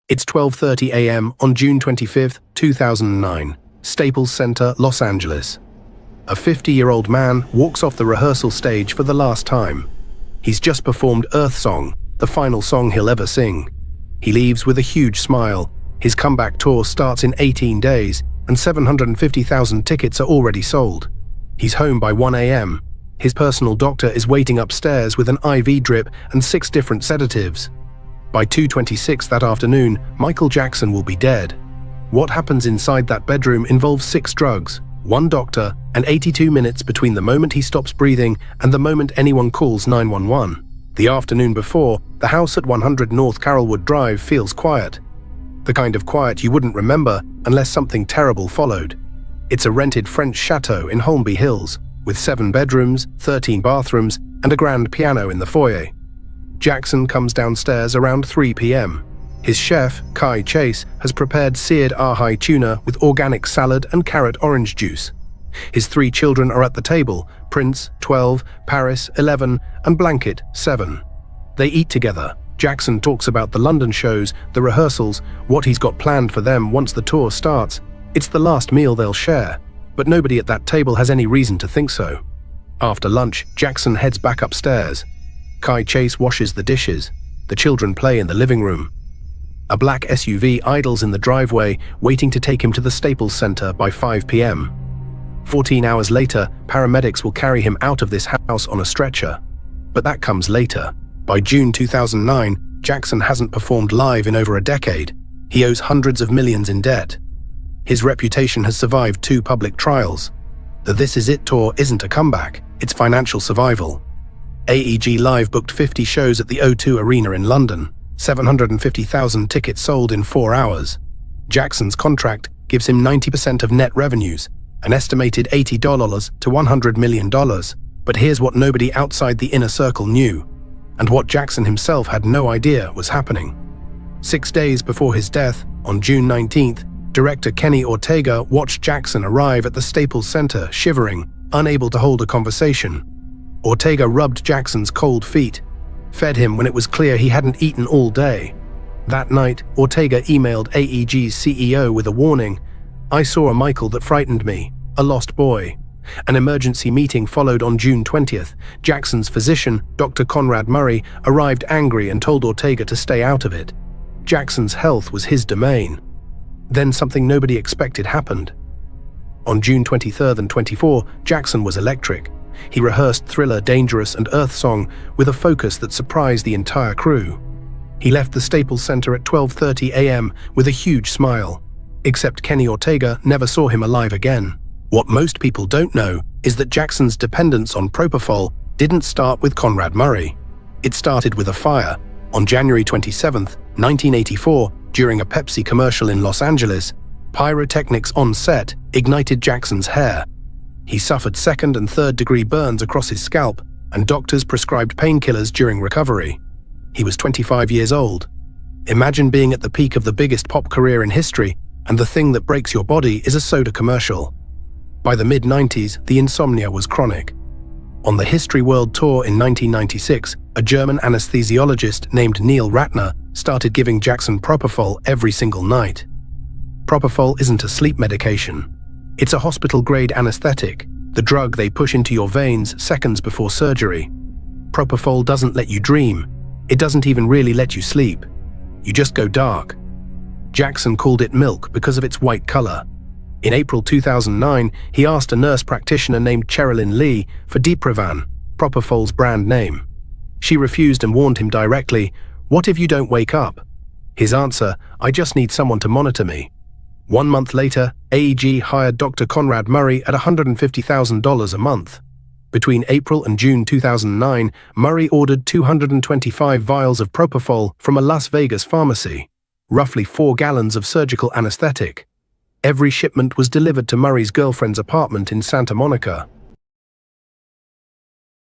It's 12:30 a.m. on June 25, 2009, Staples Center, Los Angeles. A 50-year-old man walks off the rehearsal stage for the last time. He's just performed Earth Song, the final song he'll ever sing. He leaves with a huge smile. His comeback tour starts in 18 days, and 750,000 tickets are already sold. He's home by 1 a.m. His personal doctor is waiting upstairs with an IV drip and 6 different sedatives. By 2:26 that afternoon, Micheal Jackson will be dead. What happens inside that bedroom involves 6 drugs, 1 doctor, and 82 minutes between the moment he stops breathing and the moment anyone calls 911. The afternoon before, the house at 100 North Carrollwood Drive feels quiet. The kind of quiet you wouldn't remember unless something terrible followed. It's a rented French chateau in Holmby Hills, with 7 bedrooms, 13 bathrooms, and a grand piano in the foyer. Jackson comes downstairs around 3 p.m. His chef, Kai Chase, has prepared seared ahi tuna with organic salad and carrot orange juice. His 3 children are at the table, Prince, 12, Paris, 11, and Blanket, 7. They eat together. Jackson talks about the London shows, the rehearsals, what he's got planned for them once the tour starts. It's the last meal they'll share, but nobody at that table has any reason to think so. After lunch, Jackson heads back upstairs. Kai Chase washes the dishes. The children play in the living room. A black SUV idles in the driveway, waiting to take him to the Staples Center by 5 p.m. 14 hours later, paramedics will carry him out of this house on a stretcher. But that comes later. By June 2009, Jackson hasn't performed live in over a decade. He owes hundreds of millions in debt. His reputation has survived 2 public trials. The This Is It tour isn't a comeback, it's financial survival. AEG Live booked 50 shows at the O2 Arena in London, 750,000 tickets sold in 4 hours. Jackson's contract gives him 90% of net revenues, an estimated $80 to $100 million. But here's what nobody outside the inner circle knew, and what Jackson himself had no idea was happening. 6 days before his death, on June 19th, director Kenny Ortega watched Jackson arrive at the Staples Center shivering, unable to hold a conversation. Ortega rubbed Jackson's cold feet, fed him when it was clear he hadn't eaten all day. That night, Ortega emailed AEG's CEO with a warning. "I saw a Micheal that frightened me, a lost boy." An emergency meeting followed on June 20th. Jackson's physician, Dr. Conrad Murray, arrived angry and told Ortega to stay out of it. Jackson's health was his domain. Then something nobody expected happened. On June 23rd and 24th, Jackson was electric. He rehearsed Thriller, Dangerous, and Earth Song with a focus that surprised the entire crew. He left the Staples Center at 12:30 a.m. with a huge smile. Except Kenny Ortega never saw him alive again. What most people don't know is that Jackson's dependence on propofol didn't start with Conrad Murray. It started with a fire. On January 27, 1984, during a Pepsi commercial in Los Angeles, pyrotechnics on set ignited Jackson's hair. He suffered 2nd and 3rd degree burns across his scalp, and doctors prescribed painkillers during recovery. He was 25 years old. Imagine being at the peak of the biggest pop career in history, and the thing that breaks your body is a soda commercial. By the mid-90s, the insomnia was chronic. On the History World Tour in 1996, a German anesthesiologist named Neil Ratner started giving Jackson propofol every single night. Propofol isn't a sleep medication. It's a hospital-grade anesthetic, the drug they push into your veins seconds before surgery. Propofol doesn't let you dream. It doesn't even really let you sleep. You just go dark. Jackson called it milk because of its white color. In April 2009, he asked a nurse practitioner named Cherilyn Lee for Diprivan, Propofol's brand name. She refused and warned him directly, "What if you don't wake up?" His answer, "I just need someone to monitor me." 1 month later, AEG hired Dr. Conrad Murray at $150,000 a month. Between April and June 2009, Murray ordered 225 vials of propofol from a Las Vegas pharmacy, roughly 4 gallons of surgical anesthetic. Every shipment was delivered to Murray's girlfriend's apartment in Santa Monica.